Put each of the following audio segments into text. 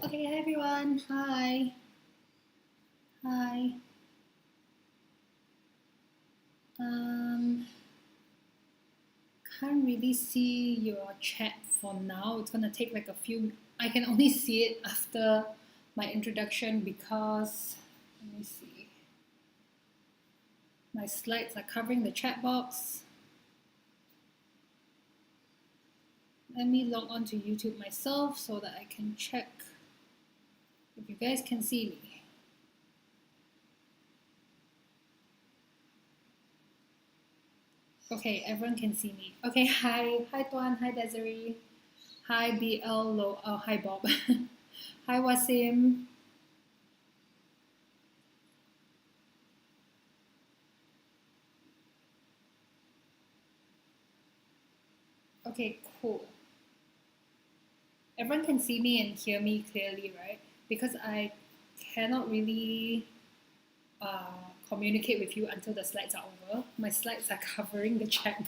Okay, hi everyone. Hi. Hi. Um, can't really see your chat for now. It's gonna take like a few. I can only see it after my introduction because let me see. My slides are covering the chat box. Let me log on to YouTube myself so that I can check if you guys can see me. Okay, everyone can see me. Okay, hi Tuan, hi Desiree, hi BL Lo, oh hi Bob, hi Wasim. Okay, cool. Everyone can see me and hear me clearly, right? Because I cannot really communicate with you until the slides are over. My slides are covering the chat.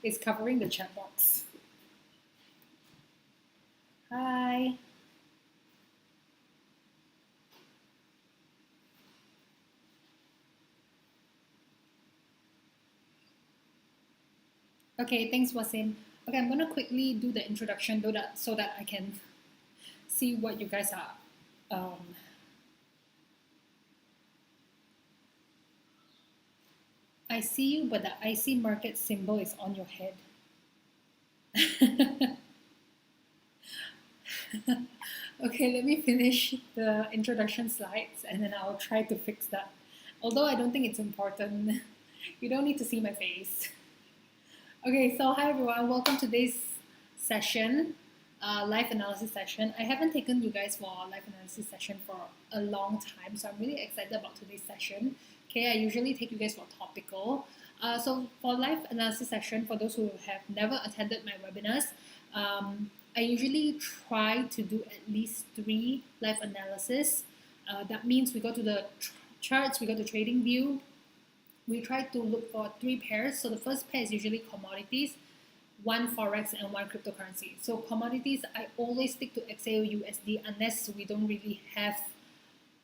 It's covering the chat box. Hi. Okay, thanks, Wasim. Okay, I'm gonna quickly do the introduction so that I can see what you guys are. I see you, but the IC market symbol is on your head. Okay, let me finish the introduction slides and then I'll try to fix that. Although I don't think it's important. You don't need to see my face. Okay, so hi everyone, welcome to this session, live analysis session. I haven't taken you guys for a live analysis session for a long time, so I'm really excited about today's session. Okay, I usually take you guys for topical. So for live analysis session, for those who have never attended my webinars, I usually try to do at least 3 live analysis. That means we go to the charts, we go to trading view, we try to look for 3 pairs. So the first pair is usually commodities, one forex and one cryptocurrency. So commodities, I always stick to XAUUSD unless we don't really have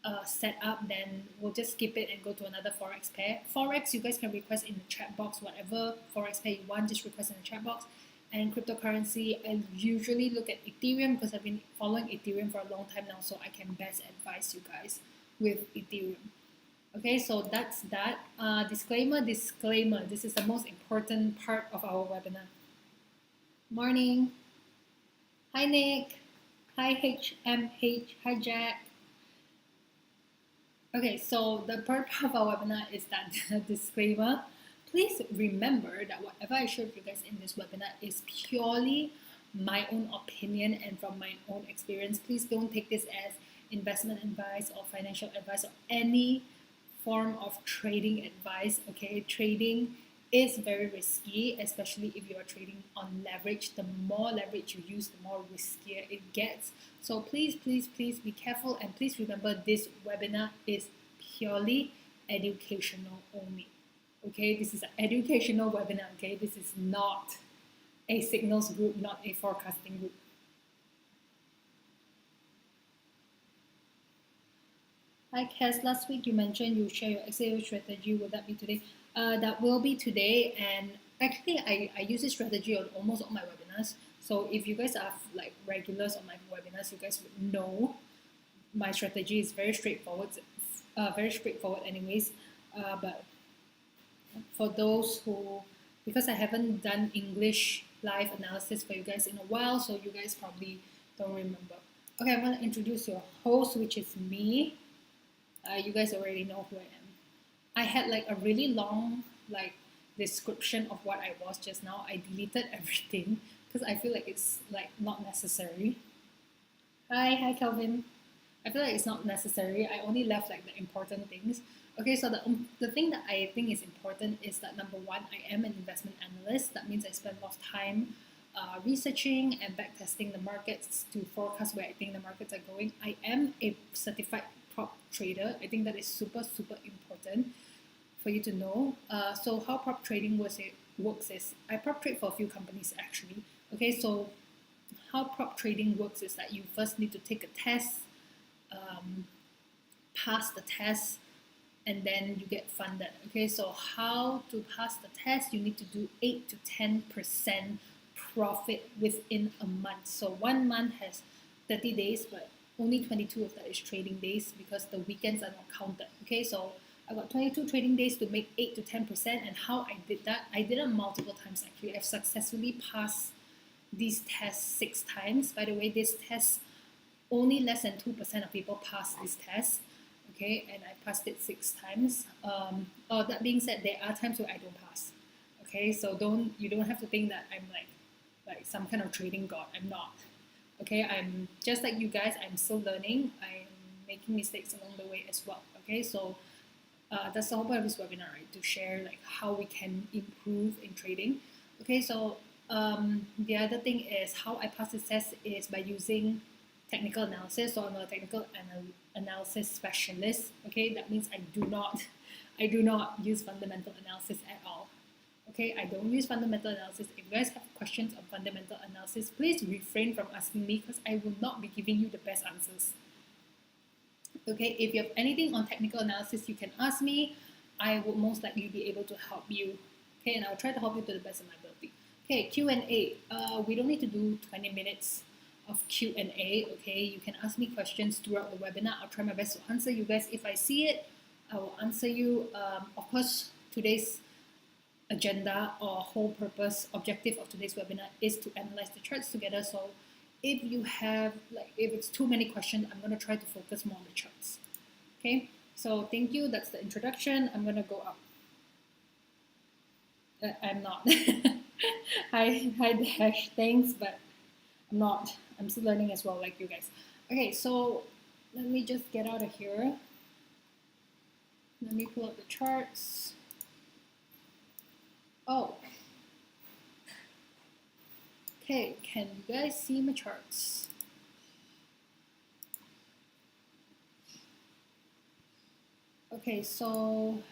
a setup, then we'll just skip it and go to another forex pair. Forex, you guys can request in the chat box, whatever forex pair you want, just request in the chat box. And cryptocurrency, I usually look at Ethereum because I've been following Ethereum for a long time now, so I can best advise you guys with Ethereum. Okay, so that's that. Disclaimer. This is the most important part of our webinar. Morning. Hi, Nick. Hi, HMH. Hi, Jack. Okay, so the purpose of our webinar is that disclaimer. Please remember that whatever I share with you guys in this webinar is purely my own opinion and from my own experience. Please don't take this as investment advice or financial advice or any form of trading advice. Okay, trading is very risky, especially if you are trading on leverage. The more leverage you use, the more riskier it gets. So please be careful, and please remember this webinar is purely educational only. Okay, this is an educational webinar. Okay, this is not a signals group, not a forecasting group. Hi, Cass. Last week you mentioned you share your XAO strategy. Will that be today? That will be today. And actually, I use this strategy on almost all my webinars. So if you guys are like regulars on my webinars, you guys would know my strategy is very straightforward. Very straightforward, anyways. But for those who, because I haven't done English live analysis for you guys in a while, so you guys probably don't remember. Okay, I'm gonna introduce your host, which is me. You guys already know who I am. I had like a really long like description of what I was just now. I deleted everything because I feel like it's like not necessary. Hi Kelvin. I feel like it's not necessary. I only left like the important things. Okay, so the thing that I think is important is that number one, I am an investment analyst. That means I spend a lot of time researching and backtesting the markets to forecast where I think the markets are going. I am a certified prop trader. I think that is super important for you to know. So how prop trading works is I prop trade for a few companies actually. Okay, so how prop trading works is that you first need to take a test, pass the test, and then you get funded. Okay, so how to pass the test? You need to do 8 to 10% profit within a month. So 1 month has 30 days, but only 22 of that is trading days because the weekends are not counted. Okay, so I got 22 trading days to make 8 to 10%. And how I did that, I did it multiple times actually. I've successfully passed these tests 6 times. By the way, this test, only less than 2% of people pass this test. Okay, and I passed it 6 times. That being said, there are times where I don't pass. Okay, so you don't have to think that I'm like some kind of trading god. I'm not. Okay, I'm just like you guys. I'm still learning. I'm making mistakes along the way as well. Okay, so that's the whole point of this webinar, right? To share like how we can improve in trading. Okay, so the other thing is how I pass this test is by using technical analysis. So I'm a technical analysis specialist. Okay, that means I do not use fundamental analysis at all. Okay, I don't use fundamental analysis. If you guys have questions on fundamental analysis, please refrain from asking me because I will not be giving you the best answers. Okay, if you have anything on technical analysis, you can ask me. I will most likely be able to help you. Okay, and I'll try to help you to the best of my ability. Okay, Q&A. We don't need to do 20 minutes of Q&A. Okay, you can ask me questions throughout the webinar. I'll try my best to answer you guys. If I see it, I will answer you. Of course, today's agenda or whole purpose objective of today's webinar is to analyze the charts together. So if you have if it's too many questions, I'm going to try to focus more on the charts. Okay, so thank you. That's the introduction. I'm going to go up. I'm not. Hi Dash. Thanks, but I'm not. I'm still learning as well, like you guys. Okay, so let me just get out of here. Let me pull up the charts. Oh. Okay, can you guys see my charts? Okay, so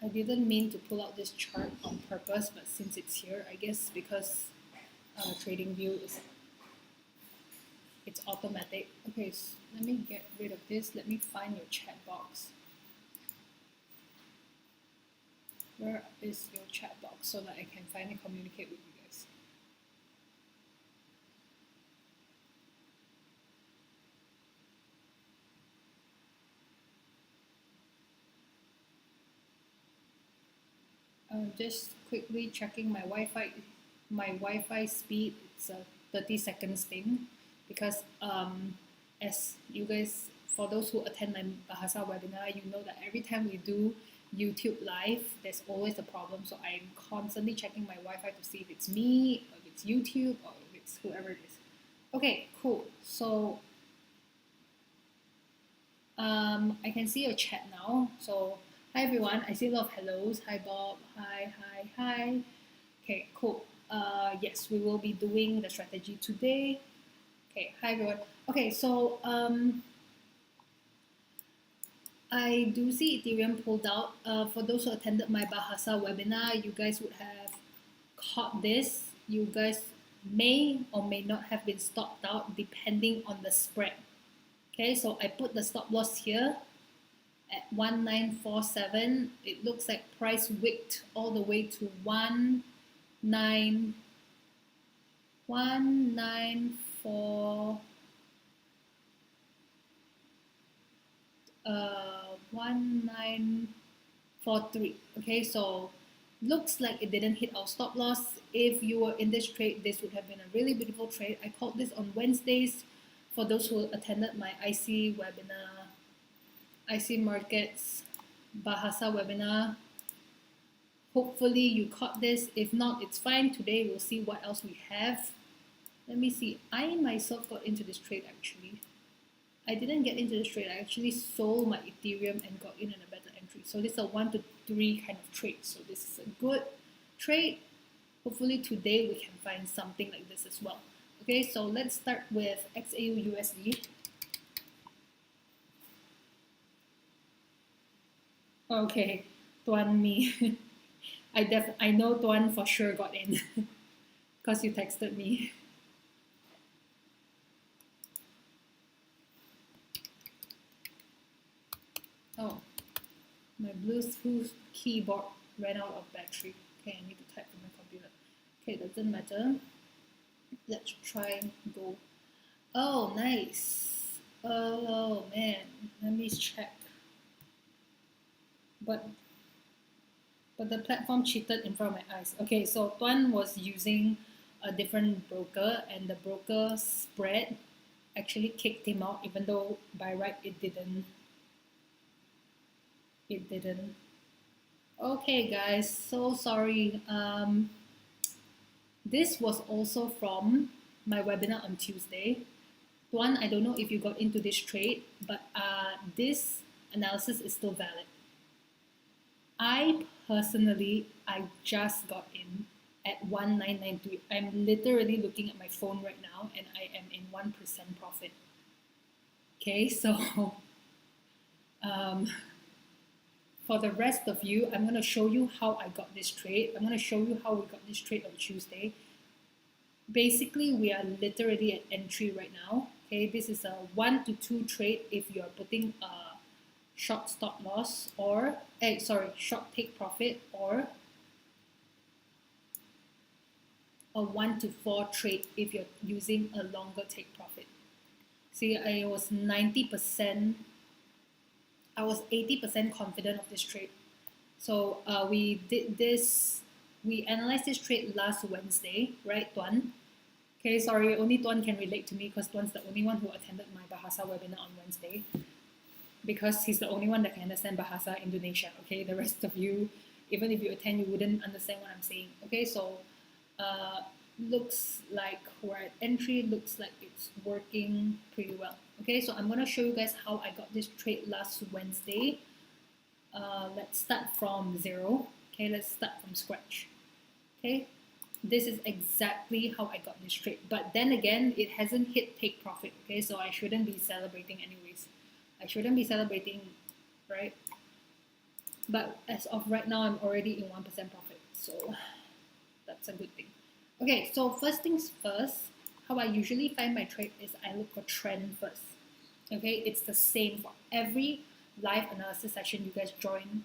I didn't mean to pull out this chart on purpose, but since it's here, I guess because TradingView it's automatic. Okay, so let me get rid of this. Let me find your chat box. Where is your chat box so that I can finally communicate with you guys? Just quickly checking my Wi-Fi speed. It's a 30 seconds thing because as you guys, for those who attend my Bahasa webinar, you know that every time we do YouTube live, there's always a problem. So I'm constantly checking my Wi-Fi to see if it's me, or if it's YouTube, or if it's whoever it is. Okay, cool. So I can see your chat now. So hi everyone. I see a lot of hellos. Hi Bob. Hi. Okay, cool. Yes, we will be doing the strategy today. Okay, hi everyone. Okay, so I do see Ethereum pulled out. For those who attended my Bahasa webinar, you guys would have caught this. You guys may or may not have been stopped out depending on the spread. Okay, so I put the stop loss here at 1947. It looks like price wicked all the way to 1943. Okay, so looks like it didn't hit our stop loss. If you were in this trade, this would have been a really beautiful trade. I called this on Wednesdays. For those who attended my IC webinar, IC Markets Bahasa webinar, hopefully you caught this. If not, it's fine. Today we'll see what else we have. Let me see. I myself got into this trade actually. I didn't get into this trade. I actually sold my Ethereum and got in a better entry. So this is a 1 to 3 kind of trade. So this is a good trade. Hopefully today we can find something like this as well. Okay, so let's start with XAU USD. Okay, Tuan me. I know Tuan for sure got in because you texted me. Oh, my Bluetooth keyboard ran out of battery. Okay, I need to type from my computer. Okay, doesn't matter. Let's try and go. Oh, nice. Oh man, let me check. But the platform cheated in front of my eyes. Okay, so Tuan was using a different broker, and the broker spread actually kicked him out, even though by right it didn't. It didn't. Okay, guys, so sorry. This was also from my webinar on Tuesday. Tuan, I don't know if you got into this trade, but this analysis is still valid. I just got in at 1993. I'm literally looking at my phone right now and I am in 1% profit. Okay, so um, for the rest of you, I'm going to show you how I got this trade. I'm going to show you how we got this trade on Tuesday. Basically, we are literally at entry right now. Okay, this is a 1 to 2 trade if you are putting a short stop loss or short take profit, or a 1 to 4 trade if you're using a longer take profit. See, I was 90%, I was 80% confident of this trade. So we analyzed this trade last Wednesday, right, Tuan? Okay, sorry, only Tuan can relate to me because Tuan's the only one who attended my Bahasa webinar on Wednesday, because he's the only one that can understand Bahasa Indonesia. Okay, the rest of you, even if you attend, you wouldn't understand what I'm saying. Okay, so looks like we're at entry, looks like it's working pretty well. Okay, so I'm gonna show you guys how I got this trade last Wednesday. Let's start from zero. Okay, let's start from scratch. Okay, this is exactly how I got this trade. But then again, it hasn't hit take profit. Okay, so I shouldn't be celebrating anyways. I shouldn't be celebrating, right? But as of right now, I'm already in 1% profit. So that's a good thing. Okay, so first things first, how I usually find my trade is I look for trend first. Okay, it's the same for every live analysis session you guys join.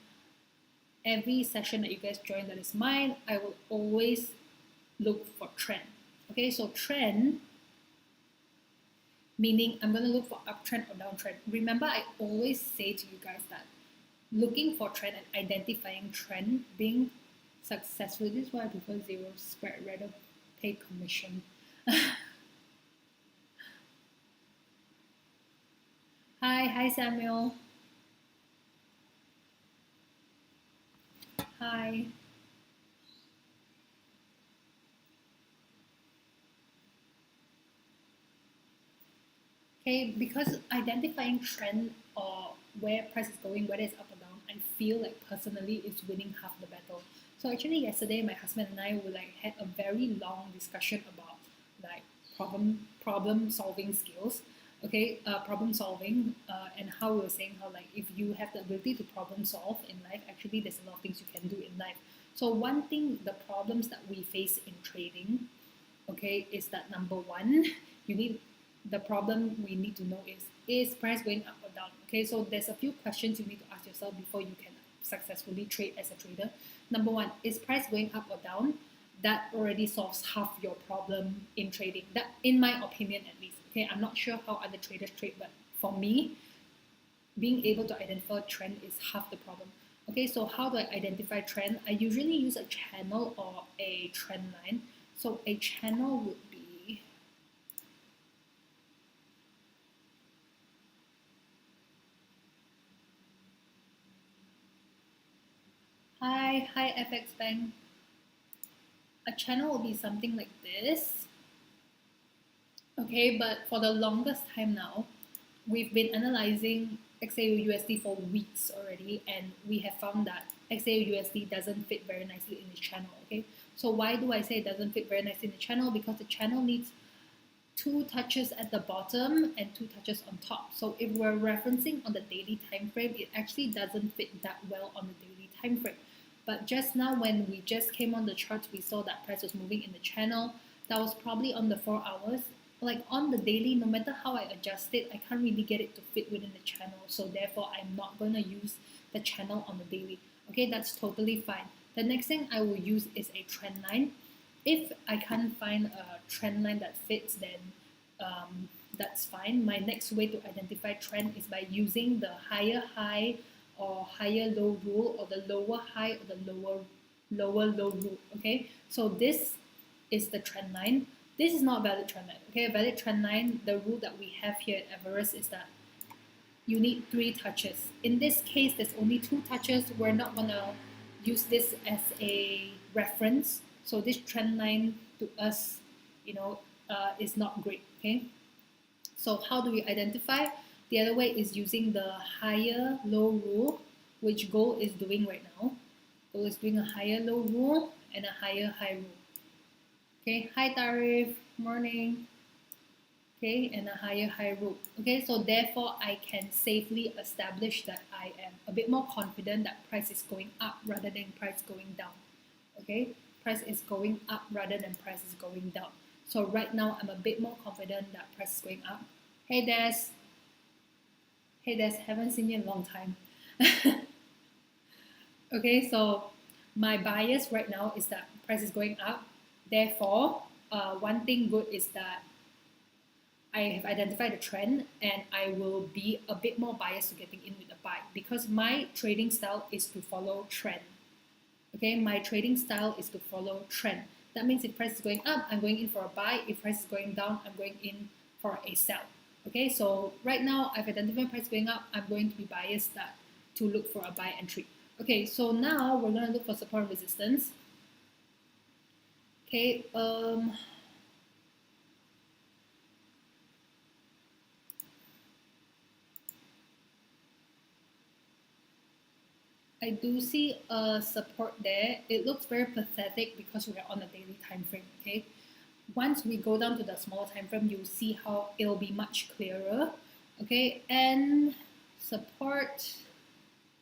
Every session that you guys join that is mine, I will always look for trend. Okay, so trend meaning I'm going to look for uptrend or downtrend. Remember, I always say to you guys that looking for trend and identifying trend, being successful, this is why I prefer zero spread rather pay commission. Hi Samuel. Hi. Okay, because identifying trend or where price is going, whether it's up or down, I feel like personally it's winning half the battle. So actually yesterday my husband and I were like had a very long discussion about like problem solving skills. Okay, problem solving, and how we were saying how like if you have the ability to problem solve in life, actually there's a lot of things you can do in life. So one thing, the problems that we face in trading, okay, is that number one, you need the problem we need to know is price going up or down? Okay, so there's a few questions you need to ask yourself before you can successfully trade as a trader. Number one, is price going up or down? That already solves half your problem in trading. That, in my opinion, at least. Okay, I'm not sure how other traders trade, but for me, being able to identify trend is half the problem. Okay, so how do I identify trend? I usually use a channel or a trend line. So a channel would be, hi FX Bank. A channel will be something like this. Okay, but for the longest time now, we've been analyzing XAU USD for weeks already, and we have found that XAU USD doesn't fit very nicely in this channel. Okay, so why do I say it doesn't fit very nicely in the channel? Because the channel needs two touches at the bottom and two touches on top. So if we're referencing on the daily time frame, it actually doesn't fit that well on the daily time frame. But just now when we just came on the charts, we saw that price was moving in the channel. That was probably on the 4 hours. like on the daily, no matter how I adjust it, I can't really get it to fit within the channel. So therefore, I'm not going to use the channel on the daily. Okay, that's totally fine. The next thing I will use is a trend line. If I can't find a trend line that fits, then that's fine. My next way to identify trend is by using the higher high or higher low rule, or the lower high or the lower low rule. Okay, so this is the trend line. This is not valid trend line. Okay, a valid trend line, the rule that we have here at Everest is that you need 3 touches. In this case, there's only 2 touches. We're not gonna use this as a reference. So this trend line to us, is not great. Okay. So how do we identify? The other way is using the higher low rule, which Gold is doing right now. Gold is doing a higher low rule and a higher high rule. Okay, high tariff, morning. Okay, and a higher high rule. Okay, so therefore I can safely establish that I am a bit more confident that price is going up rather than price going down. Okay, price is going up rather than price is going down. So right now I'm a bit more confident that price is going up. Hey Des. Hey Des, haven't seen you in a long time. Okay, so my bias right now is that price is going up. Therefore, one thing good is that I have identified a trend and I will be a bit more biased to getting in with a buy, because my trading style is to follow trend. Okay, my trading style is to follow trend. That means if price is going up, I'm going in for a buy. If price is going down, I'm going in for a sell. Okay, so right now I've identified price going up. I'm going to be biased to look for a buy entry. Okay, so now we're going to look for support and resistance. Okay, I do see a support there. It looks very pathetic because we're on a daily time frame. Okay, once we go down to the smaller time frame, you'll see how it'll be much clearer. Okay, and support.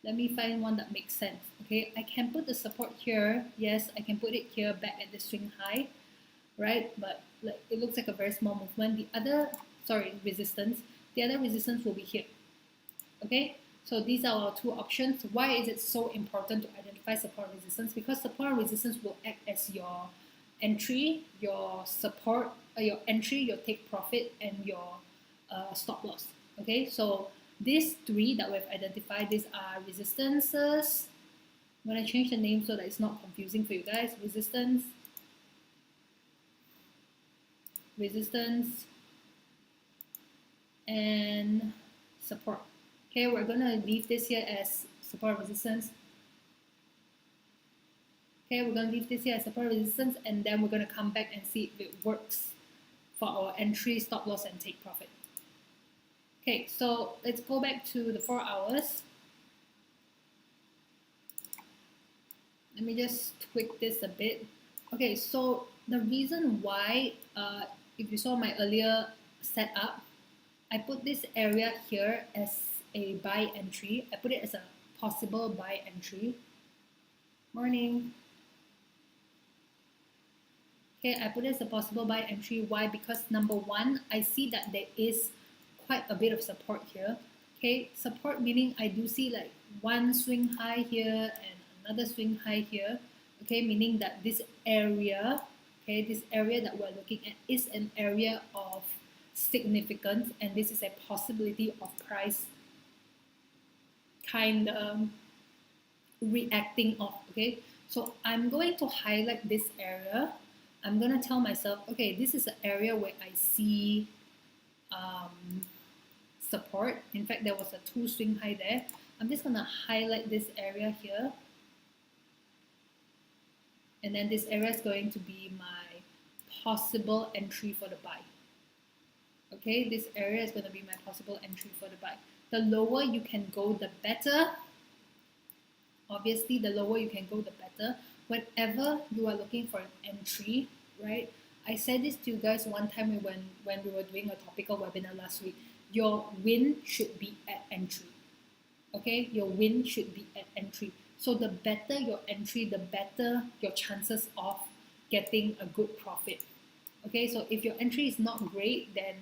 Let me find one that makes sense. Okay, I can put the support here. Yes, I can put it here back at the swing high, right? But like it looks like a very small movement. Resistance. The other resistance will be here. Okay, so these are our 2 options. Why is it so important to identify support and resistance? Because support and resistance will act as your entry, your support, your entry, your take profit, and your stop loss. Okay, so these 3 that we've identified, these are resistances. I'm going to change the name so that it's not confusing for you guys. Resistance, and support. Okay, we're going to leave this here as support resistance. Okay, we're going to leave this here as support resistance, and then we're going to come back and see if it works for our entry, stop loss, and take profit. Okay, so let's go back to the 4 hours. Let me just tweak this a bit. Okay, so the reason why, if you saw my earlier setup, I put this area here as a buy entry. I put it as a possible buy entry. Morning. Okay, I put it as a possible buy entry. Why? Because number 1, I see that there is quite a bit of support here. Okay, support meaning I do see like one swing high here and another swing high here. Okay, meaning that this area, this area that we're looking at is an area of significance, and this is a possibility of price kind of reacting off. Okay, so I'm going to highlight this area. I'm going to tell myself, okay, this is an area where I see support. In fact, there was a 2 swing high there. I'm just going to highlight this area here. And then this area is going to be my possible entry for the buy. Okay, this area is going to be my possible entry for the buy. The lower you can go, the better. Obviously, the lower you can go, the better. Whenever you are looking for an entry, right? I said this to you guys one time when we were doing a topical webinar last week. Your win should be at entry. Okay, your win should be at entry. So the better your entry, the better your chances of getting a good profit. Okay, so if your entry is not great, then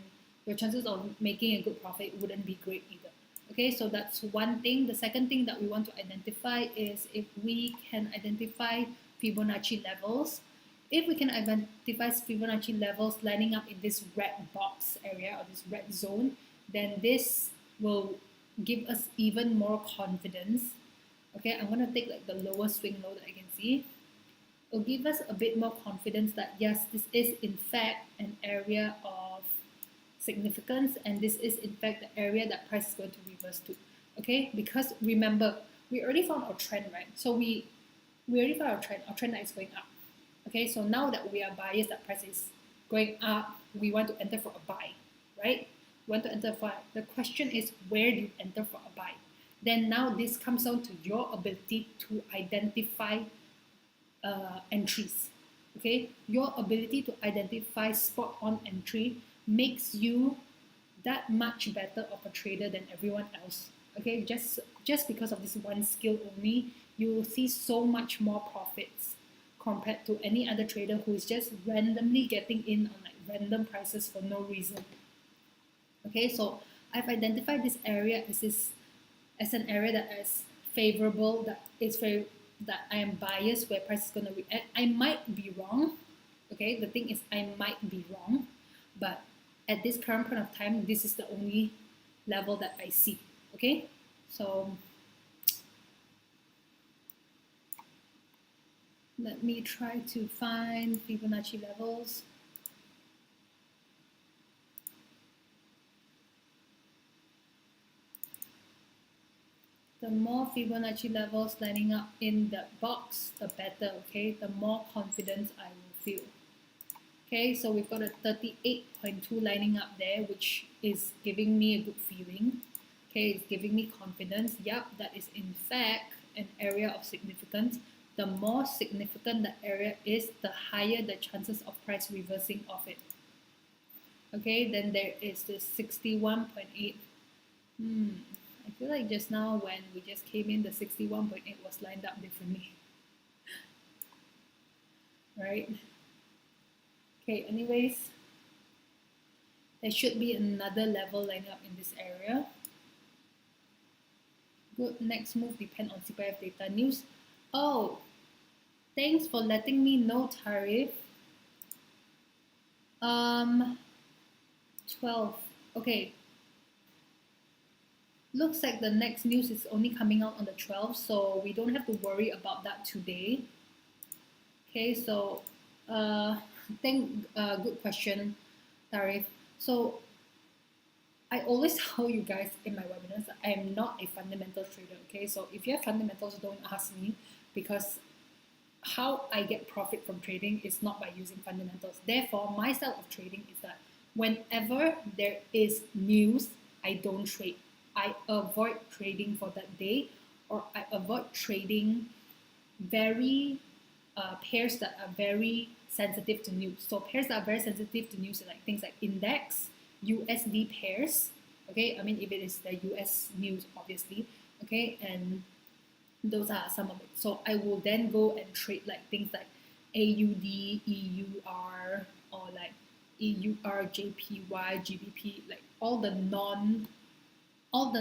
your chances of making a good profit wouldn't be great either. Okay, so that's one thing. The second thing that we want to identify is if we can identify Fibonacci levels. If we can identify Fibonacci levels lining up in this red box area or this red zone, then this will give us even more confidence. Okay, I'm going to take like the lowest swing low that I can see. It will give us a bit more confidence that yes, this is in fact an area of significance, and this is in fact the area that price is going to reverse to. Okay, because remember, we already found our trend, right? So we already found our trend that is going up. Okay, so now that we are buyers, that price is going up, we want to enter for a buy, right? We want to enter for the question is, where do you enter for a buy? Then now this comes down to your ability to identify entries. Okay, your ability to identify spot on entry makes you that much better of a trader than everyone else. Okay, just because of this one skill only, you will see so much more profits compared to any other trader who is just randomly getting in on like random prices for no reason. Okay, so I've identified this area as an area that is favorable, that I am biased where price is going to react. I might be wrong. Okay, the thing is I might be wrong, but at this current point of time, this is the only level that I see. Okay, so let me try to find Fibonacci levels. The more Fibonacci levels lining up in that box, the better, okay? The more confidence I will feel. Okay, so we've got a 38.2 lining up there, which is giving me a good feeling. Okay, it's giving me confidence. Yep, that is in fact an area of significance. The more significant the area is, the higher the chances of price reversing of it. Okay, then there is the 61.8. I feel like just now when we just came in, the 61.8 was lined up differently. Right? Okay, anyways, there should be another level lining up in this area. Good, next move depend on CPF data news. Oh, thanks for letting me know, Tarif. 12. Okay. Looks like the next news is only coming out on the 12th, so we don't have to worry about that today. Okay, so good question, Tarif. So I always tell you guys in my webinars that I am not a fundamental trader. Okay, so if you have fundamentals, don't ask me, because how I get profit from trading is not by using fundamentals. Therefore, my style of trading is that whenever there is news, I don't trade. I avoid trading for that day, or I avoid trading very pairs that are very sensitive to news. So pairs that are very sensitive to news are like things like index, USD pairs. Okay, I mean if it is the US news, obviously. Okay, and those are some of it. So I will then go and trade like things like AUD, EUR, or like EUR, JPY, GBP, like all the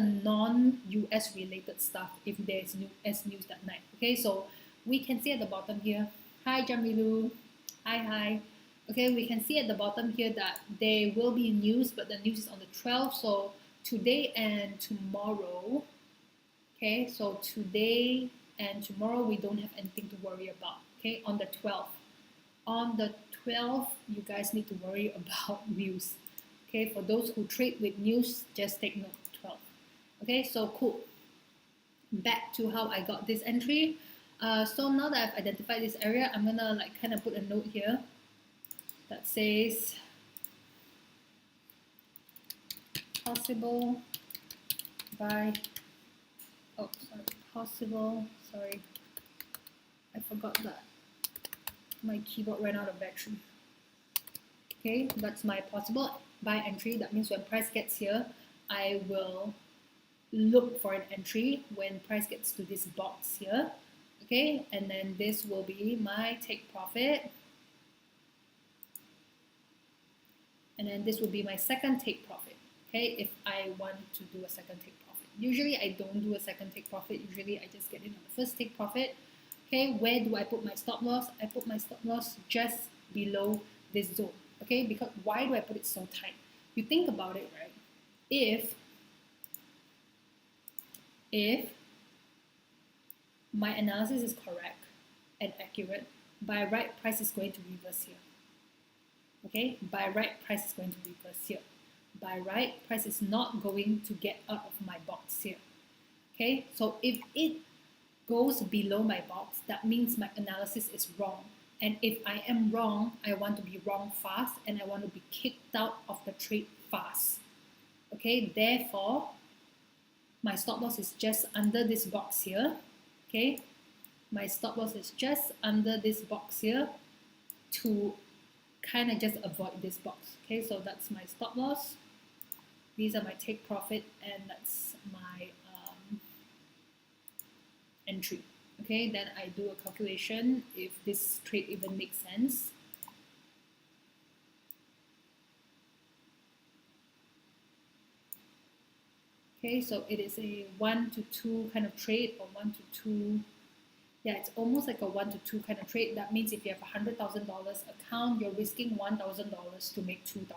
non-US related stuff if there's US news that night. Okay, so we can see at the bottom here. Hi Jamilu. Hi. Okay, we can see at the bottom here that there will be news, but the news is on the 12th. So today and tomorrow. Okay, so today and tomorrow we don't have anything to worry about. Okay, on the 12th. On the 12th, you guys need to worry about news. Okay, for those who trade with news, just take note. 12. Okay, so cool. Back to how I got this entry. So now that I've identified this area, I'm gonna like kind of put a note here that says possible buy. Oh, sorry, possible. Sorry, I forgot that my keyboard ran out of battery. Okay, that's my possible buy entry. That means when price gets here, I will look for an entry when price gets to this box here. Okay, and then this will be my take profit. And then this would be my second take profit, okay, if I want to do a second take profit. Usually I don't do a second take profit. Usually I just get in on the first take profit. Okay, where do I put my stop loss? I put my stop loss just below this zone. Okay, because why do I put it so tight? You think about it, right? If my analysis is correct and accurate, by right, price is going to reverse here. Okay, by right, price is going to reverse here. By right, price is not going to get out of my box here. Okay, so if it goes below my box, that means my analysis is wrong. And if I am wrong, I want to be wrong fast and I want to be kicked out of the trade fast. Okay, therefore, my stop loss is just under this box here. Okay, my stop loss is just under this box here to kind of just avoid this box. Okay, so that's my stop loss. These are my take profit, and that's my entry. Okay, then I do a calculation if this trade even makes sense. Okay, so it is a 1 to 2 kind of trade, or 1 to 2. Yeah, it's almost like a 1 to 2 kind of trade. That means if you have a $100,000 account, you're risking $1,000 to make $2,000.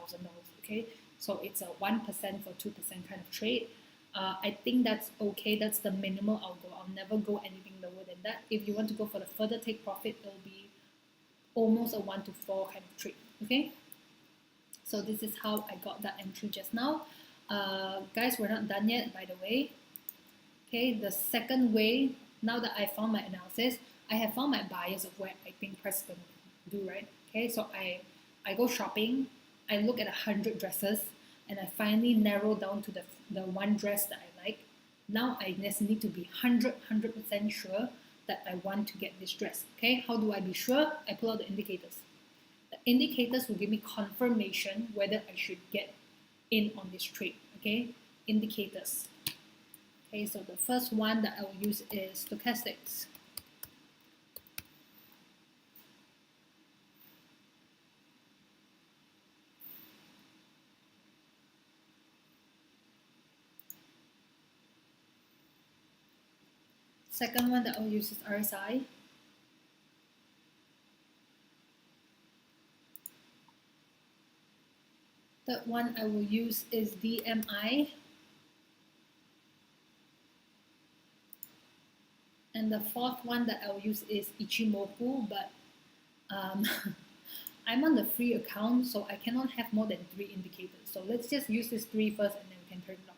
Okay, so it's a 1% for 2% kind of trade. I think that's okay. That's the minimal I'll go. I'll never go anything lower than that. If you want to go for the further take profit, it'll be almost a 1 to 4 kind of trade. Okay, so this is how I got that entry just now. Guys, we're not done yet, by the way. Okay, the second way, now that I found my analysis, I have found my bias of where I think price is going to do, right? Okay, so I go shopping, I look at 100 dresses, and I finally narrow down to the one dress that I like. Now I just need to be 100% sure that I want to get this dress. Okay, how do I be sure? I pull out the indicators. The indicators will give me confirmation whether I should get in on this trade. Okay, indicators. Okay, so the first one that I will use is stochastics. Second one that I'll use is RSI. Third one I will use is DMI. And the fourth one that I'll use is Ichimoku, but I'm on the free account, so I cannot have more than 3 indicators. So let's just use this 3 first and then we can turn it off.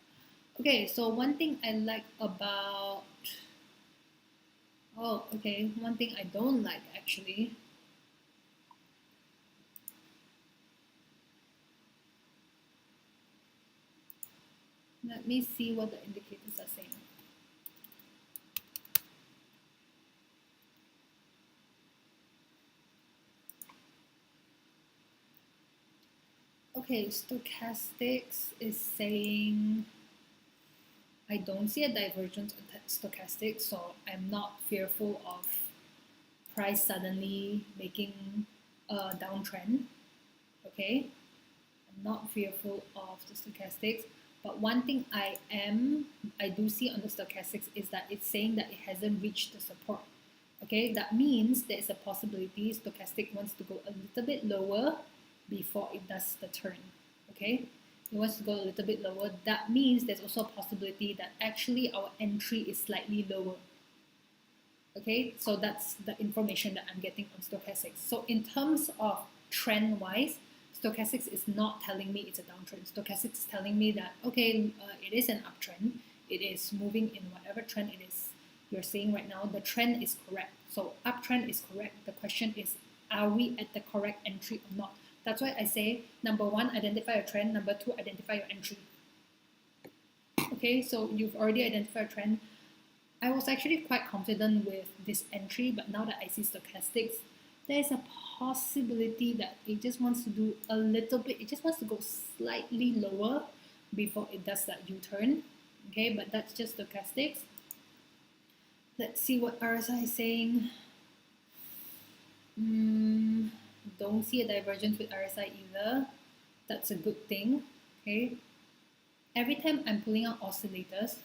Okay, so one thing I like about... Oh, okay, one thing I don't like actually. Let me see what the indicators are saying. Okay, stochastics is saying I don't see a divergence on stochastics, so I'm not fearful of price suddenly making a downtrend. Okay, I'm not fearful of the stochastics, but one thing I do see on the stochastics is that it's saying that it hasn't reached the support. Okay, that means there's a possibility stochastic wants to go a little bit lower before it does the turn. Okay, it wants to go a little bit lower. That means there's also a possibility that actually our entry is slightly lower. Okay, so that's the information that I'm getting on stochastics. So in terms of trend wise, stochastics is not telling me it's a downtrend. Stochastics is telling me that okay, it is an uptrend. It is moving in whatever trend it is you're seeing right now. The trend is correct. So uptrend is correct. The question is, are we at the correct entry or not? That's why I say, number 1, identify a trend. Number 2, identify your entry. Okay, so you've already identified a trend. I was actually quite confident with this entry, but now that I see stochastics, there's a possibility that it just wants to do a little bit, it just wants to go slightly lower before it does that U-turn. Okay, but that's just stochastics. Let's see what RSI is saying. Don't see a divergence with RSI either. That's a good thing. Okay. Every time I'm pulling out oscillators,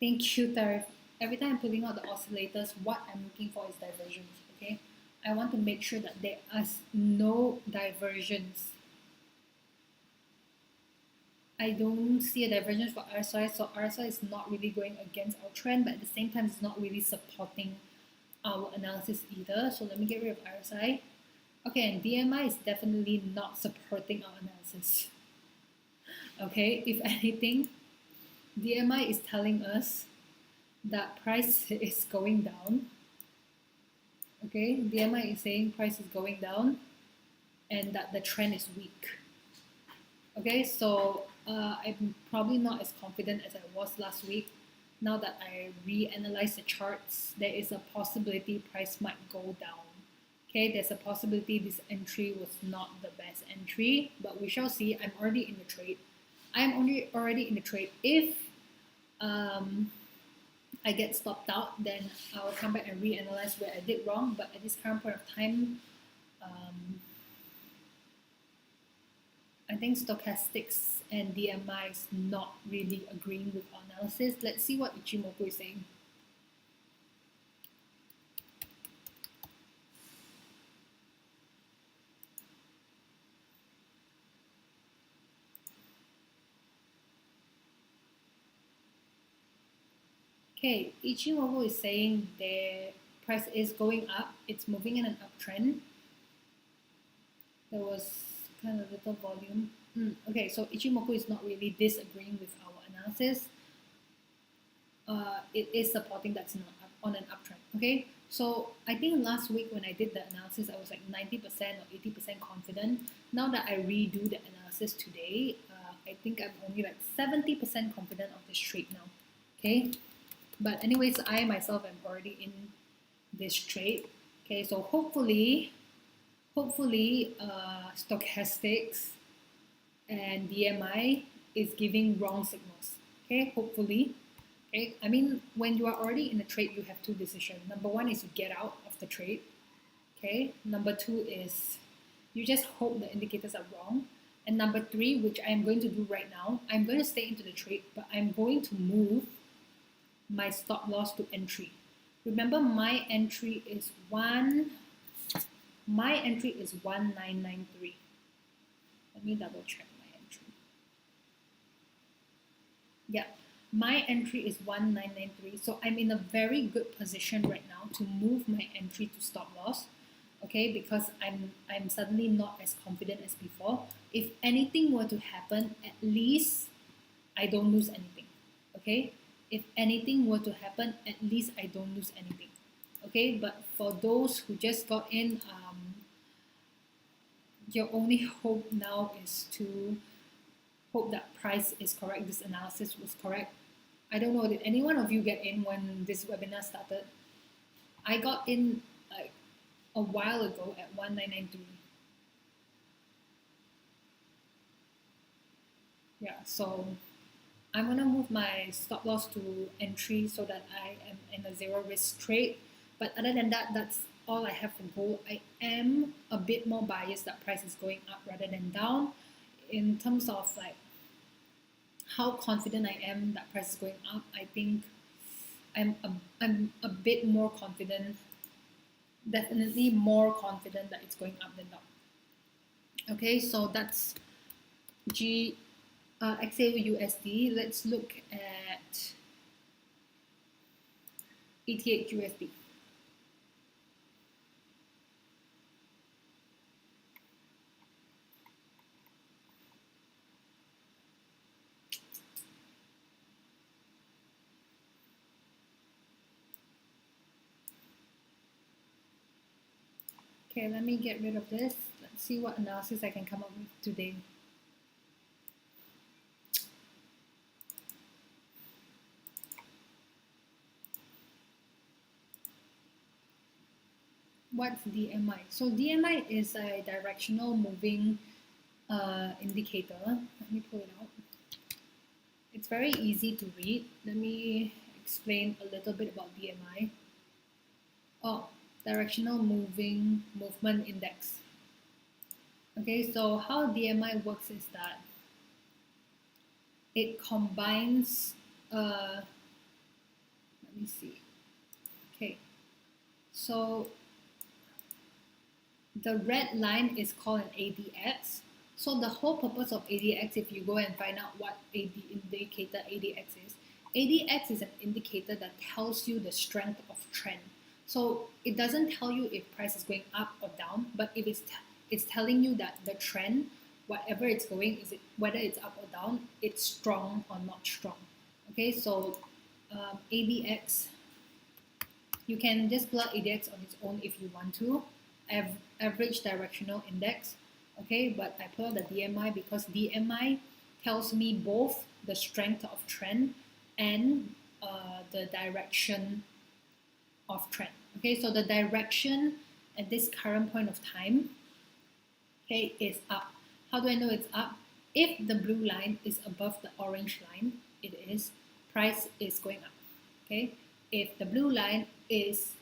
thank you, Tarif. Every time I'm pulling out the oscillators, what I'm looking for is diversions. Okay. I want to make sure that there are no diversions. I don't see a divergence for RSI, so RSI is not really going against our trend, but at the same time, it's not really supporting our analysis either. So let me get rid of RSI. Okay, and DMI is definitely not supporting our analysis. Okay, if anything, DMI is telling us that price is going down. Okay, DMI is saying price is going down and that the trend is weak. Okay, so I'm probably not as confident as I was last week. Now that I reanalyze the charts, there is a possibility price might go down. Okay, there's a possibility this entry was not the best entry, but we shall see. I'm already in the trade. I'm already in the trade. If I get stopped out, then I will come back and reanalyze where I did wrong. But at this current point of time, I think stochastics and DMI is not really agreeing with our analysis. Let's see what Ichimoku is saying. Okay, Ichimoku is saying the price is going up. It's moving in an uptrend. There was kind of little volume. Okay, so Ichimoku is not really disagreeing with our analysis. It is supporting that's on an uptrend. Okay, so I think last week when I did the analysis, I was like 90% or 80% confident. Now that I redo the analysis today, I think I'm only like 70% confident of this trade now. Okay, but anyways, I myself am already in this trade. Okay, so hopefully stochastics and DMI is giving wrong signals. Okay, hopefully. Okay, I mean, when you are already in a trade, you have two decisions. Number one is you get out of the trade. Okay, number two is you just hope the indicators are wrong. And number three, which I'm going to do right now, I'm going to stay into the trade, but I'm going to move my stop loss to entry. Remember, my entry is 1993. Let me double check my entry. Yeah, my entry is 1993. So I'm in a very good position right now to move my entry to stop loss. Okay, because I'm suddenly not as confident as before. If anything were to happen, at least I don't lose anything. Okay, if anything were to happen, at least I don't lose anything. Okay, but for those who just got in, your only hope now is to hope that price is correct, this analysis was correct. I don't know, did any one of you get in when this webinar started? I got in like a while ago at 1993. Yeah, so I'm gonna move my stop loss to entry so that I am in a zero risk trade. But other than that, that's all I have for gold. I am a bit more biased that price is going up rather than down. In terms of like how confident I am that price is going up, I think I'm a bit more confident, definitely more confident that it's going up than down. Okay, so that's XAUUSD. Let's look at ETH Okay, let me get rid of this. Let's see what analysis I can come up with today. What's DMI? So DMI is a directional moving indicator. Let me pull it out. It's very easy to read. Let me explain a little bit about DMI. Oh, directional movement index. Okay, so how DMI works is that it combines, let me see. Okay, so the red line is called an ADX. So the whole purpose of ADX, if you go and find out what indicator ADX is, ADX is an indicator that tells you the strength of trend. So it doesn't tell you if price is going up or down, but if it's telling you that the trend, whatever it's going, whether it's up or down, it's strong or not strong. Okay, so ADX, you can just plug ADX on its own if you want to. Average directional index. Okay, but I put the DMI because DMI tells me both the strength of trend and the direction of trend. Okay, so the direction at this current point of time, okay, is up. How do I know it's up? If the blue line is above the orange line, it is price is going up. Okay, if the blue line is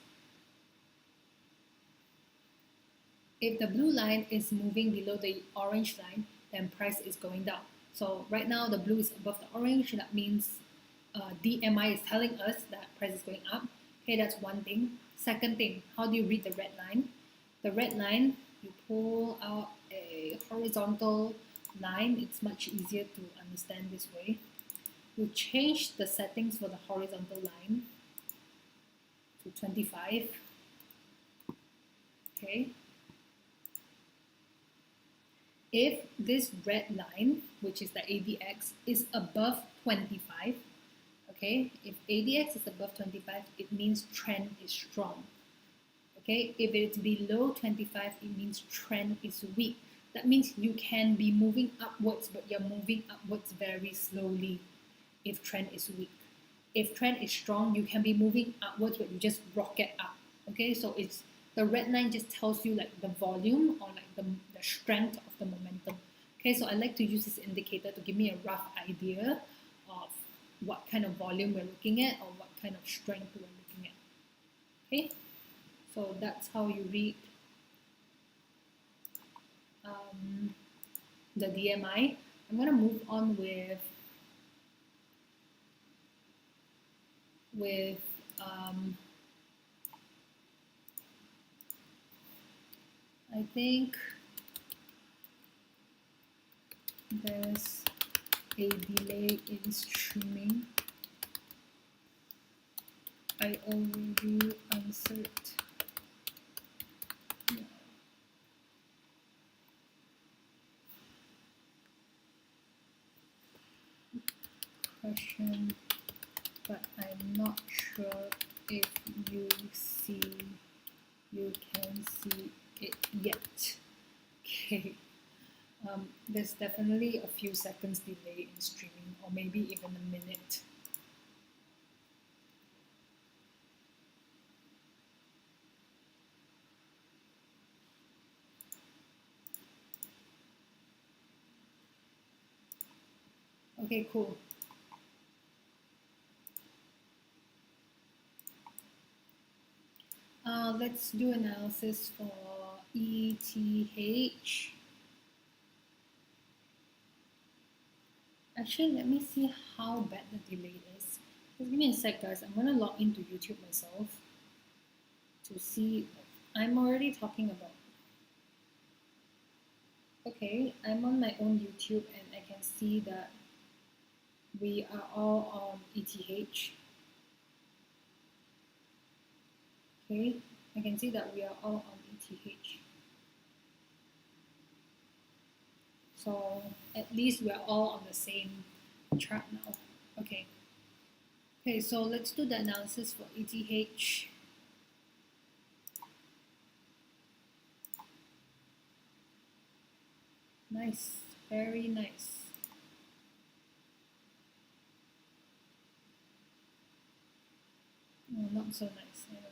moving below the orange line, then price is going down. So right now the blue is above the orange. That means DMI is telling us that price is going up. Okay, that's one thing. Second thing, how do you read the red line? The red line, you pull out a horizontal line. It's much easier to understand this way. You change the settings for the horizontal line to 25. Okay. If this red line, which is the ADX, is above 25, okay, if ADX is above 25, it means trend is strong. Okay, if it's below 25, it means trend is weak. That means you can be moving upwards, but you're moving upwards very slowly if trend is weak. If trend is strong, you can be moving upwards, but you just rocket up. Okay, so it's the red line just tells you like the volume or like the strength of the momentum. Okay, so I like to use this indicator to give me a rough idea of what kind of volume we're looking at or what kind of strength we're looking at. Okay, so that's how you read the DMI. I'm going to move on with I think there's a delay in streaming. I already answered. Yeah. Question, but I'm not sure if you can see it yet. Okay. There's definitely a few seconds delay in streaming, or maybe even a minute. Okay, cool. Let's do analysis for ETH. Actually, let me see how bad the delay is. Just give me a sec, guys. I'm gonna log into YouTube myself to see. I'm already talking about. Okay, I'm on my own YouTube and I can see that we are all on ETH. Okay, I can see that we are all on ETH. So at least we're all on the same chart now. Okay. Okay, so let's do the analysis for ETH. Nice, very nice. No, not so nice. I don't know.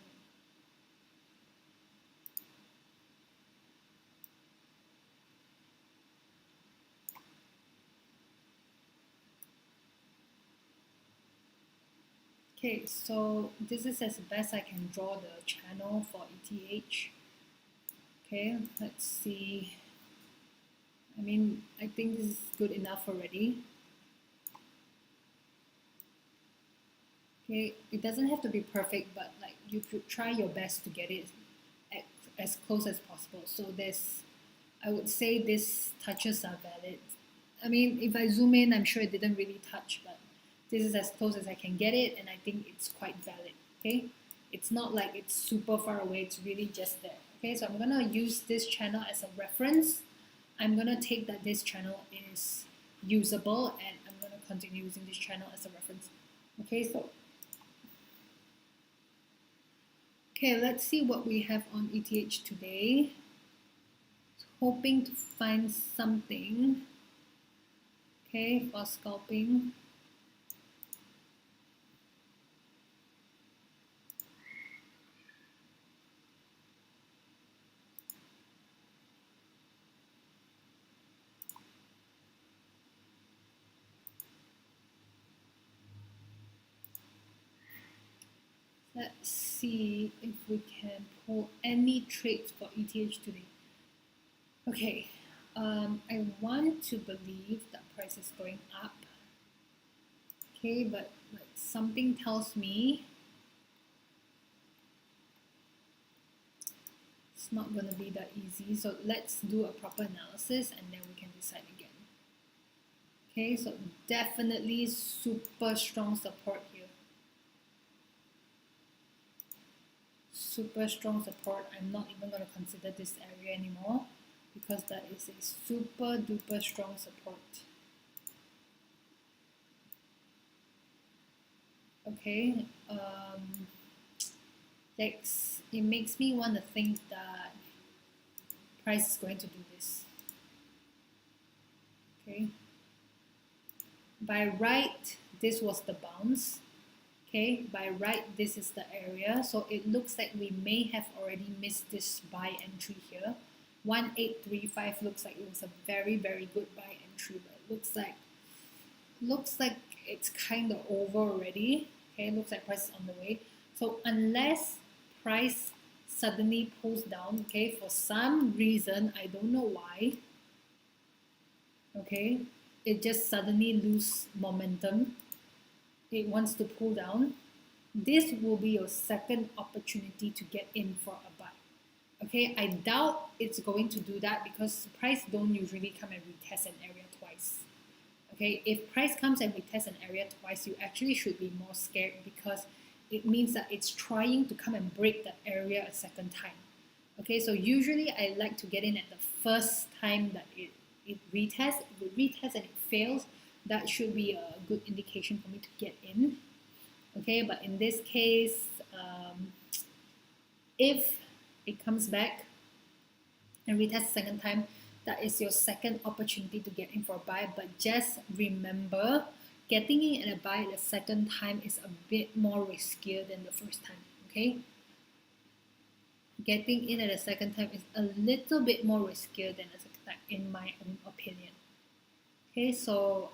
Okay, so this is as best I can draw the channel for ETH. Okay, let's see. I mean, I think this is good enough already. Okay, it doesn't have to be perfect, but like you could try your best to get it as close as possible. So there's, I would say these touches are valid. I mean, if I zoom in, I'm sure it didn't really touch, but this is as close as I can get it, and I think it's quite valid. Okay, it's not like it's super far away, it's really just there. Okay, so I'm gonna use this channel as a reference. I'm gonna take that this channel is usable, and I'm gonna continue using this channel as a reference. Okay, so okay, let's see what we have on ETH today. Hoping to find something. Okay, for scalping. Let's see if we can pull any trades for ETH today. Okay, I want to believe that price is going up. Okay, but like something tells me it's not going to be that easy. So let's do a proper analysis and then we can decide again. Okay, so definitely super strong support here. Super strong support. I'm not even going to consider this area anymore because that is a super duper strong support. Okay, yikes. It makes me want to think that price is going to do this. Okay, by right, this was the bounce. Okay, by right, this is the area. So it looks like we may have already missed this buy entry here. 1835 looks like it was a very, very good buy entry, but it looks like it's kind of over already. Okay, looks like price is on the way. So unless price suddenly pulls down, okay, for some reason, I don't know why, okay, it just suddenly lose momentum. It wants to pull down. This will be your second opportunity to get in for a buy. Okay, I doubt it's going to do that because price don't usually come and retest an area twice. Okay, if price comes and retest an area twice, you actually should be more scared because it means that it's trying to come and break that area a second time. Okay, so usually I like to get in at the first time that it retests. If it retests and it fails, that should be a good indication for me to get in. Okay, but in this case, if it comes back and retest the second time, that is your second opportunity to get in for a buy. But just remember, getting in at a buy the second time is a bit more riskier than the first time. Okay, getting in at the second time is a little bit more riskier than the second time, in my own opinion. Okay, so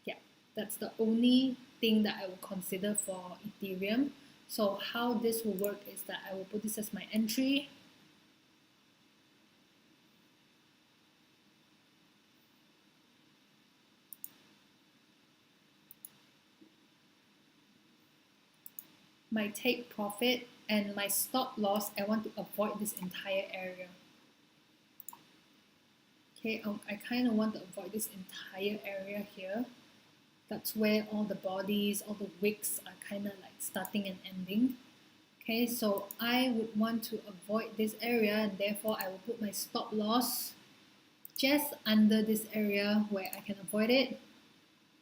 yeah, that's the only thing that I will consider for Ethereum. So how this will work is that I will put this as my entry. My take profit and my stop loss, I want to avoid this entire area. Okay, I kind of want to avoid this entire area here. That's where all the bodies, all the wicks are kind of like starting and ending. Okay, so I would want to avoid this area and therefore I will put my stop loss just under this area where I can avoid it.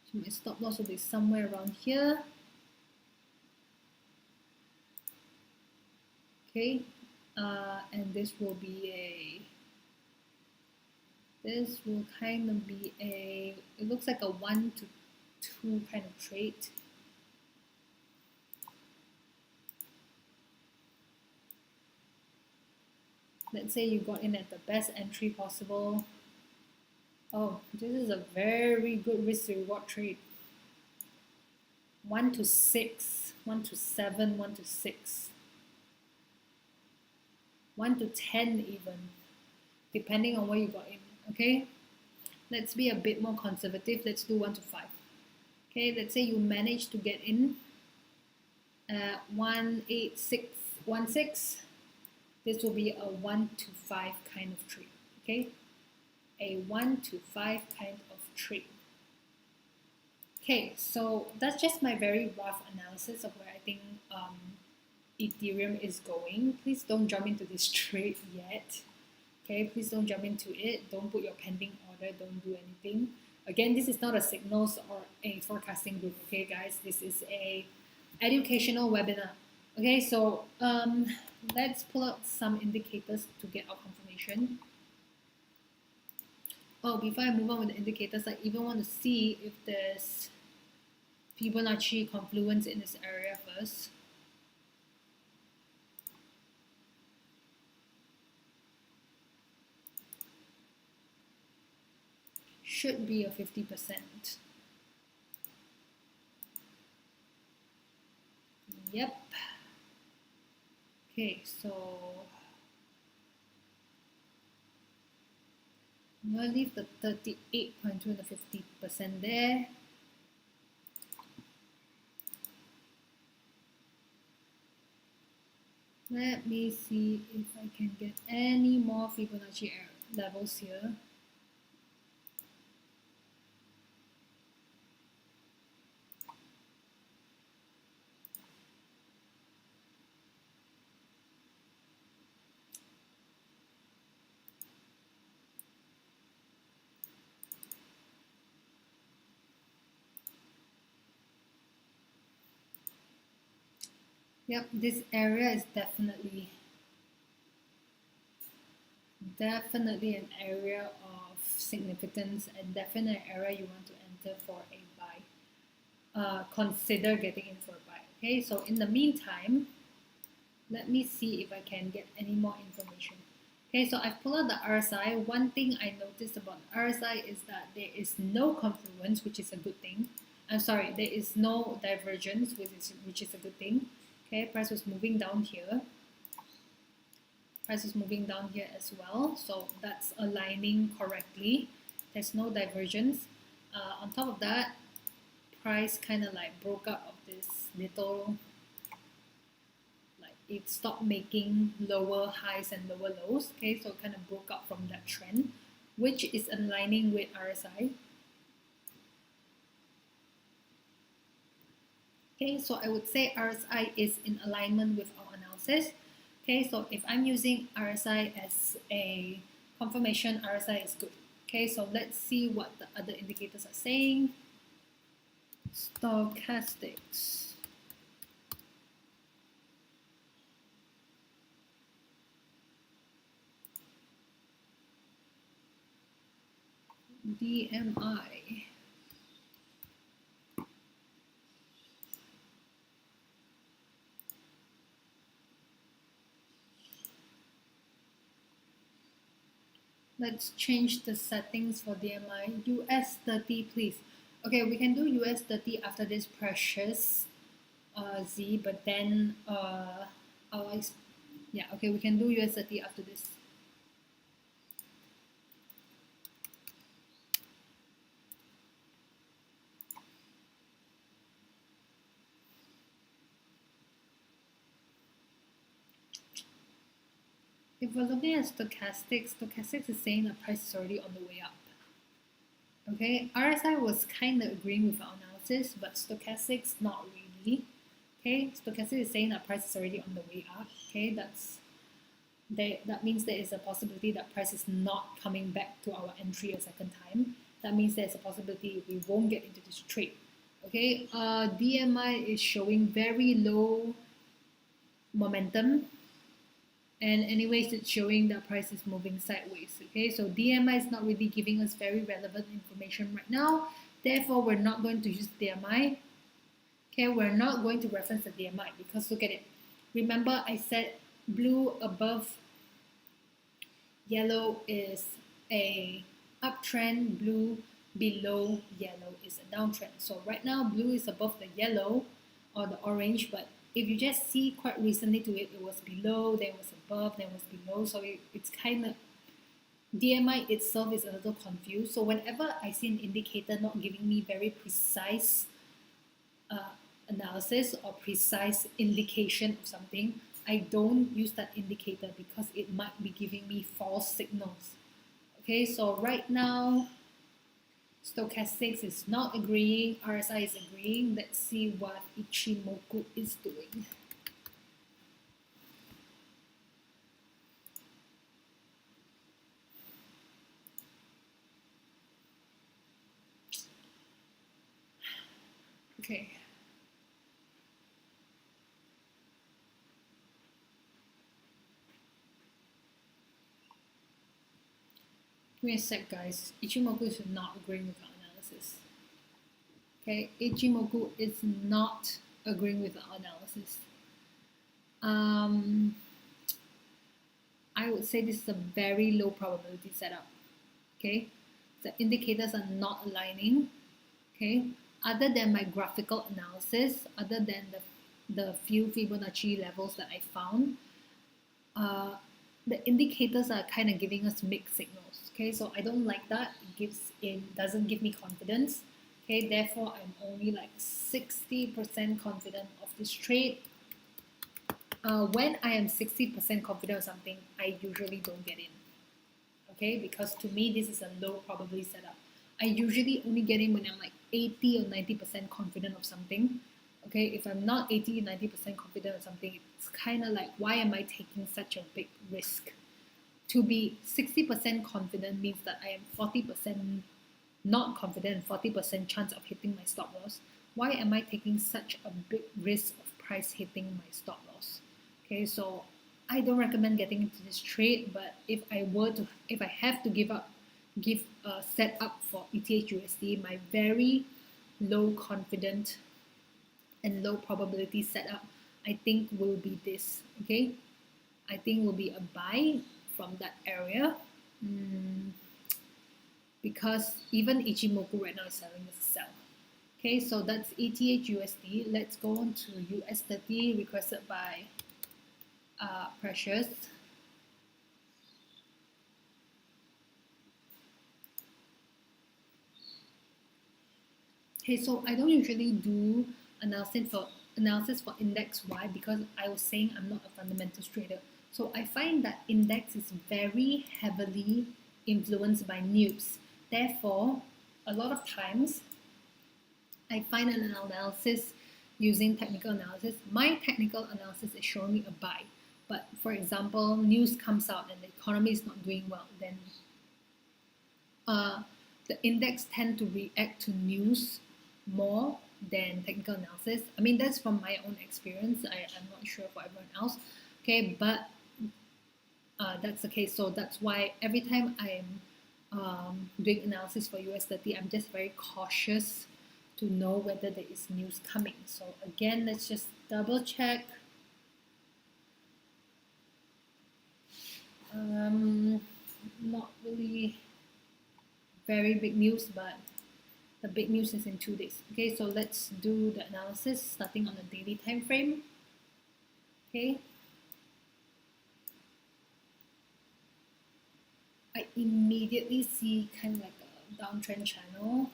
So my stop loss will be somewhere around here. Okay, and this will kind of be it looks like a 1 to 2 kind of trade. Let's say you got in at the best entry possible. Oh, this is a very good risk to reward trade. 1 to 6, 1 to 7, 1 to 6, 1 to 10 even. depending on where you got in. Okay, let's be a bit more conservative. Let's do 1 to 5. Okay, let's say you managed to get in 18616. This will be a 1 to 5 kind of trade. Okay, a 1 to 5 kind of trade. Okay, so that's just my very rough analysis of where I think Ethereum is going. Please don't jump into this trade yet. Okay, please don't jump into it. Don't put your pending order. Don't do anything. Again, this is not a signals or a forecasting group. Okay, guys, this is a educational webinar. Okay, so let's pull out some indicators to get our confirmation. Oh, before I move on with the indicators, I even want to see if there's Fibonacci confluence in this area first. Should be a 50%. Yep. Okay, so I'm going to leave the 38.2 and the 50% there. Let me see if I can get any more Fibonacci levels here. Yep, this area is definitely an area of significance and definitely an area you want to enter for a buy. Consider getting in for a buy. Okay, so in the meantime, let me see if I can get any more information. Okay, so I've pulled out the RSI. One thing I noticed about the RSI is that there is no confluence, which is a good thing. I'm sorry, there is no divergence, which is a good thing. Okay, price was moving down here. Price is moving down here as well, so that's aligning correctly. There's no divergence. On top of that, price kind of like broke out of this little, like it stopped making lower highs and lower lows. Okay, so it kind of broke out from that trend, which is aligning with RSI. Okay, so I would say RSI is in alignment with our analysis. Okay, so if I'm using RSI as a confirmation, RSI is good. Okay, so let's see what the other indicators are saying. Stochastics. DMI. Let's change the settings for DMI. US 30, please. Okay, we can do US 30 after this precious Z, but then yeah, okay, we can do US 30 after this. If we're looking at stochastics, stochastics is saying the price is already on the way up. Okay, RSI was kind of agreeing with our analysis, but stochastics not really. Okay, stochastics is saying that price is already on the way up. Okay, that means there is a possibility that price is not coming back to our entry a second time. That means there's a possibility we won't get into this trade. Okay, DMI is showing very low momentum. And anyways, it's showing that price is moving sideways. Okay, so DMI is not really giving us very relevant information right now. Therefore, we're not going to use DMI. Okay, we're not going to reference the DMI because look at it. Remember, I said blue above yellow is a uptrend, blue below yellow is a downtrend. So right now, blue is above the yellow or the orange, but if you just see quite recently to it, it was below, then it was above, then it was below. So it's kind of DMI itself is a little confused. So whenever I see an indicator not giving me very precise uh, analysis or precise indication of something, I don't use that indicator because it might be giving me false signals. Okay, so right now, stochastics is not agreeing, RSI is agreeing. Let's see what Ichimoku is doing. Okay. Give me a sec, guys. Ichimoku is not agreeing with our analysis. Okay, Ichimoku is not agreeing with our analysis. I would say this is a very low probability setup. Okay, the indicators are not aligning. Okay, other than my graphical analysis, other than the few Fibonacci levels that I found, the indicators are kind of giving us mixed signals. Okay, so I don't like that. It doesn't give me confidence. Okay, therefore I'm only like 60% confident of this trade. When I am 60% confident of something, I usually don't get in. Okay, because to me this is a low probability setup. I usually only get in when I'm like 80 or 90% confident of something. Okay, if I'm not 80 or 90% confident of something, it's kind of like, why am I taking such a big risk? To be 60% confident means that I am 40% not confident, 40% chance of hitting my stop loss. Why am I taking such a big risk of price hitting my stop loss? Okay, so I don't recommend getting into this trade, but if I have to give a set up for ETH USD, my very low confident and low probability setup, I think will be this. Okay, I think will be a buy from that area. Because even Ichimoku right now is selling as a sell. Okay, so that's ETH USD. Let's go on to US30 requested by Precious. Okay, so I don't usually do analysis for index. Why? Because I was saying I'm not a fundamentals trader. So I find that index is very heavily influenced by news. Therefore, a lot of times I find an analysis using technical analysis. My technical analysis is showing me a buy. But for example, news comes out and the economy is not doing well, then uh, the index tend to react to news more than technical analysis. I mean, that's from my own experience. I'm not sure for everyone else. Okay, but that's the case. So that's why every time I'm doing analysis for US30, I'm just very cautious to know whether there is news coming. So again, let's just double check. Not really very big news, but the big news is in 2 days. Okay, so let's do the analysis starting on the daily time frame. Okay, I immediately see kind of like a downtrend channel.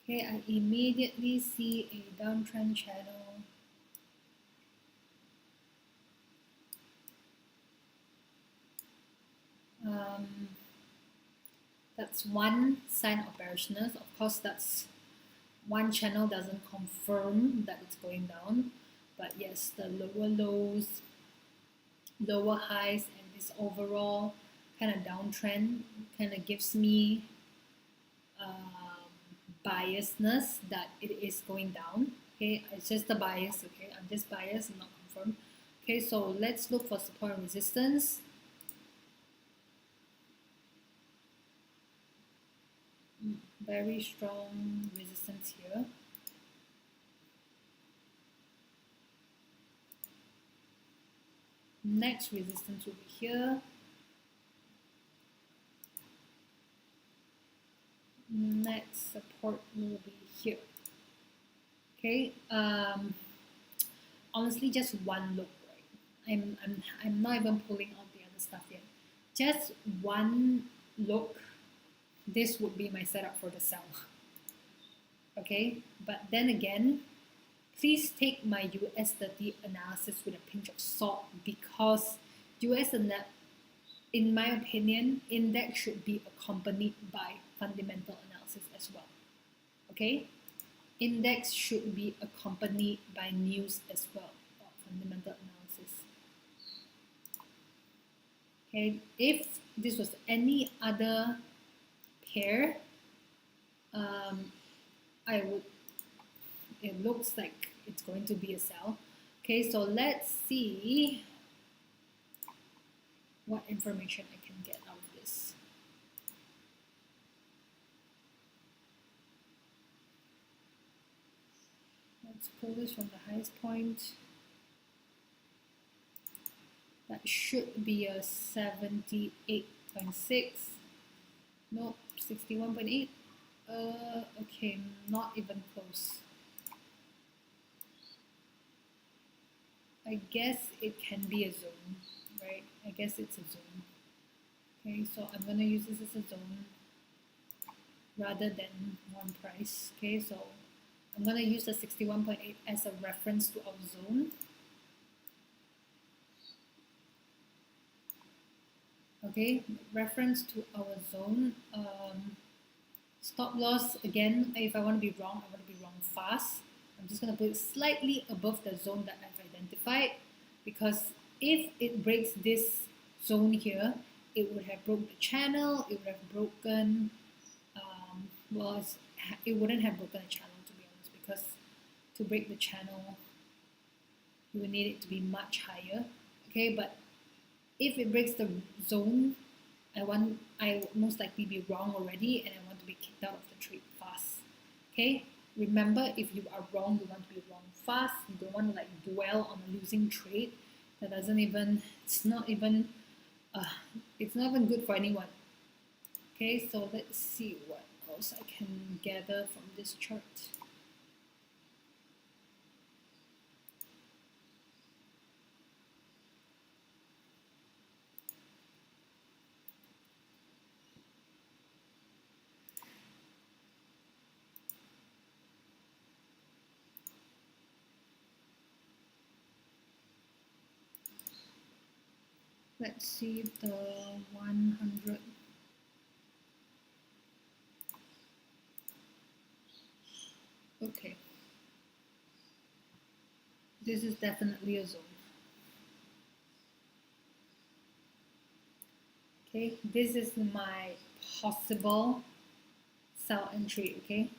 Okay, I immediately see a downtrend channel. That's one sign of bearishness. Of course, that's one channel doesn't confirm that it's going down, but yes, the lower lows, lower highs, and this overall kind of downtrend kind of gives me biasness that it is going down. Okay, it's just a bias. Okay, I'm just biased and not confirmed. Okay, so let's look for support and resistance. Very strong resistance here. Next resistance will be here. next support will be here. Okay, honestly, just one look, right? I'm not even pulling out the other stuff yet. Just one look, this would be my setup for the sell. Okay, but then again, please take my US30 analysis with a pinch of salt because US, in my opinion, index should be accompanied by fundamental analysis as well. Okay, index should be accompanied by news as well, or fundamental analysis. Okay, if this was any other pair, I would. It looks like it's going to be a sell. Okay, so let's see what information I can get out of this. Let's pull this from the highest point. That should be a 78.6. Nope, 61.8. Okay, not even close. I guess it can be a zone, right? I guess it's a zone. Okay, so I'm gonna use this as a zone rather than one price. Okay, so I'm gonna use the 61.8 as a reference to our zone. Okay, reference to our zone. Stop loss, again, if I want to be wrong, I want to be wrong fast. I'm just going to put it slightly above the zone that I've identified because if it breaks this zone here, it would have broken the channel, it would have broken, well, it wouldn't have broken the channel to be honest because to break the channel, you would need it to be much higher. Okay, but if it breaks the zone, I would most likely be wrong already and I want to be kicked out of the trade fast. Okay, remember if you are wrong, you want to be wrong fast. You don't want to like dwell on a losing trade. That doesn't even, it's not even good for anyone. Okay, so let's see what else I can gather from this chart. Let's see the 100. Okay. This is definitely a zone. Okay, this is my possible sell entry, okay?